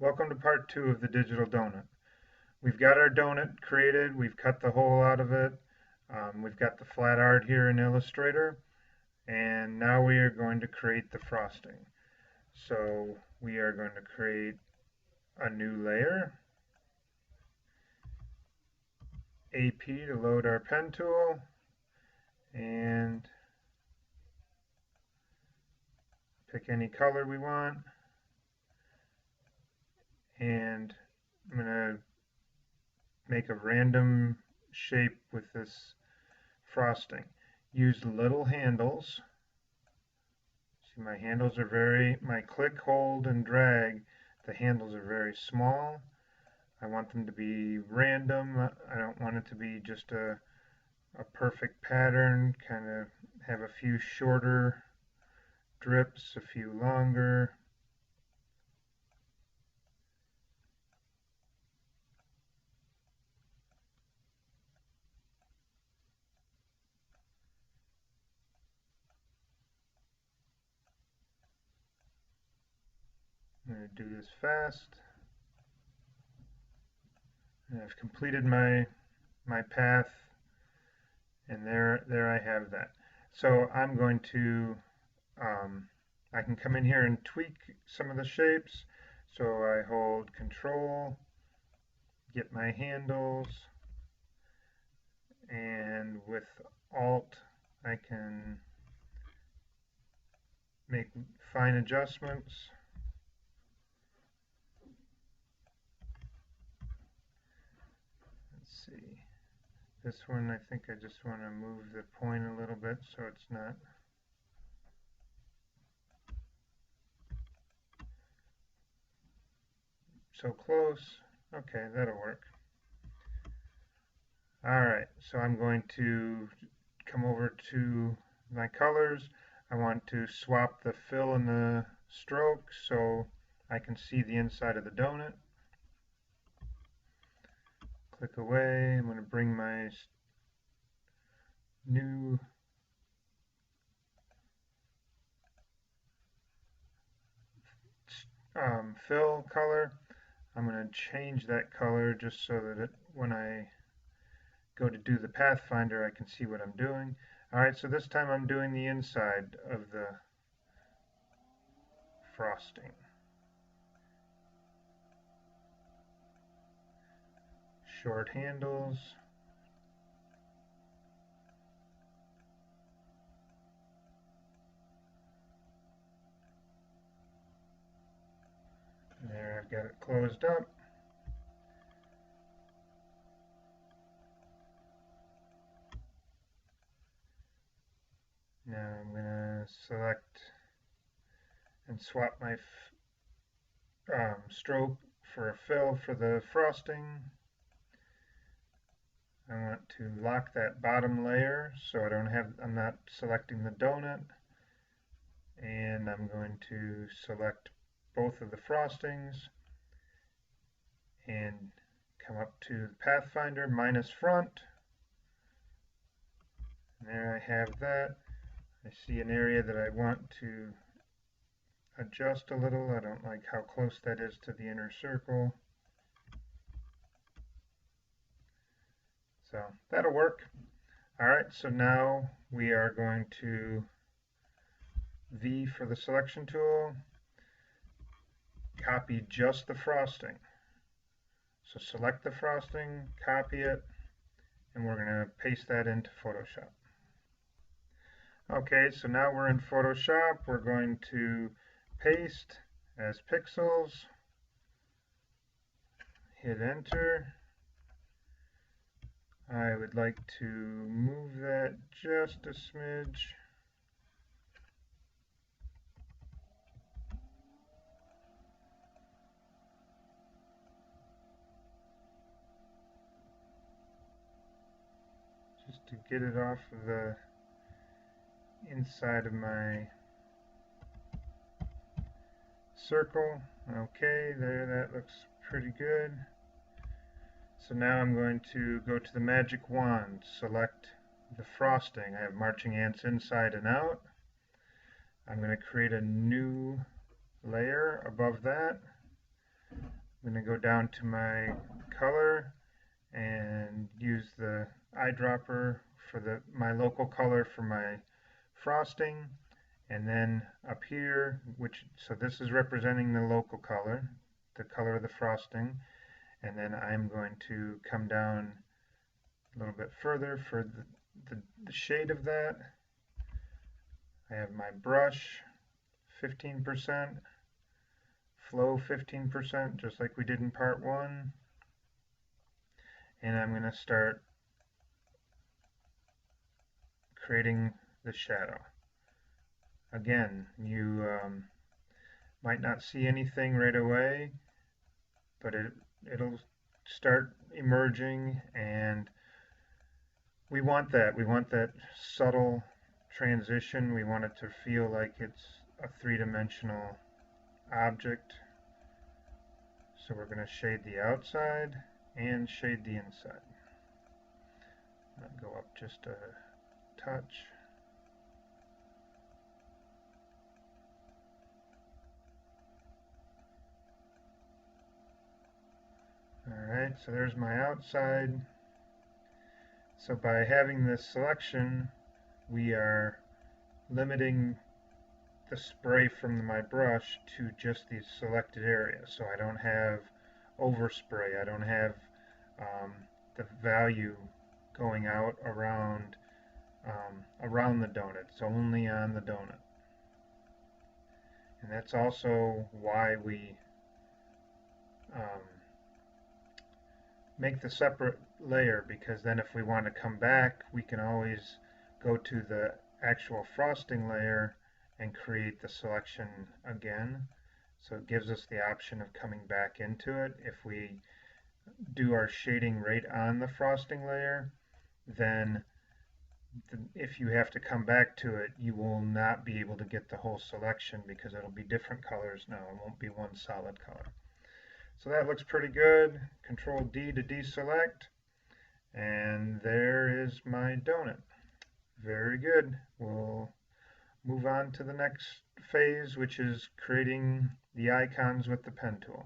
Welcome to part 2 of the digital donut. We've got our donut created, we've cut the hole out of it, we've got the flat art here in Illustrator, and now we are going to create the frosting. So we are going to create a new layer, AP to load our pen tool, and pick any color we want, and I'm going to make a random shape with this frosting. Use little handles. See, my handles are my click, hold, and drag, the handles are very small. I want them to be random. I don't want it to be just a perfect pattern, kind of have a few shorter drips, a few longer. I'm going to do this fast. And I've completed my path, and there I have that. So I'm going to I can come in here and tweak some of the shapes. So I hold Control, get my handles, and with Alt I can make fine adjustments. Let's see. This one, I think I just want to move the point a little bit so it's not so close. Okay, that'll work. Alright, so I'm going to come over to my colors. I want to swap the fill and the stroke so I can see the inside of the donut. Click away. I'm going to bring my new fill color. I'm going to change that color just so that when I go to do the Pathfinder, I can see what I'm doing. Alright, so this time I'm doing the inside of the frosting. Short handles. There, I've got it closed up. Now I'm going to select and swap my stroke for a fill for the frosting. I want to lock that bottom layer so I'm not selecting the donut. And I'm going to select both of the frostings and come up to the Pathfinder minus front. And there I have that. I see an area that I want to adjust a little. I don't like how close that is to the inner circle. So that'll work. Alright, so now we are going to V for the selection tool, copy just the frosting. So select the frosting, copy it, and we're going to paste that into Photoshop. Okay, so now we're in Photoshop. We're going to paste as pixels, hit enter. I would like to move that just a smidge. Just to get it off of the inside of my circle. Okay, there, that looks pretty good. So now I'm going to go to the magic wand, select the frosting. I have marching ants inside and out. I'm going to create a new layer above that. I'm going to go down to my color and use the eyedropper for my local color for my frosting, and then up here, so this is representing the local color, the color of the frosting, and then I'm going to come down a little bit further for the shade of that. I have my brush 15%, flow 15%, just like we did in part 1, and I'm going to start creating the shadow. Again, you might not see anything right away, but it'll start emerging, and we want that. We want that subtle transition. We want it to feel like it's a three-dimensional object. So we're going to shade the outside and shade the inside. I'm going to go up just a touch. Alright, so there's my outside. So by having this selection, we are limiting the spray from my brush to just these selected areas. So I don't have overspray. I don't have the value going out around the donut. It's only on the donut. And that's also why we make the separate layer, because then if we want to come back, we can always go to the actual frosting layer and create the selection again. So it gives us the option of coming back into it. If we do our shading right on the frosting layer, then if you have to come back to it, you will not be able to get the whole selection, because it'll be different colors now. It won't be one solid color. So that looks pretty good. Control D to deselect, and there is my donut. Very good. We'll move on to the next phase, which is creating the icons with the pen tool.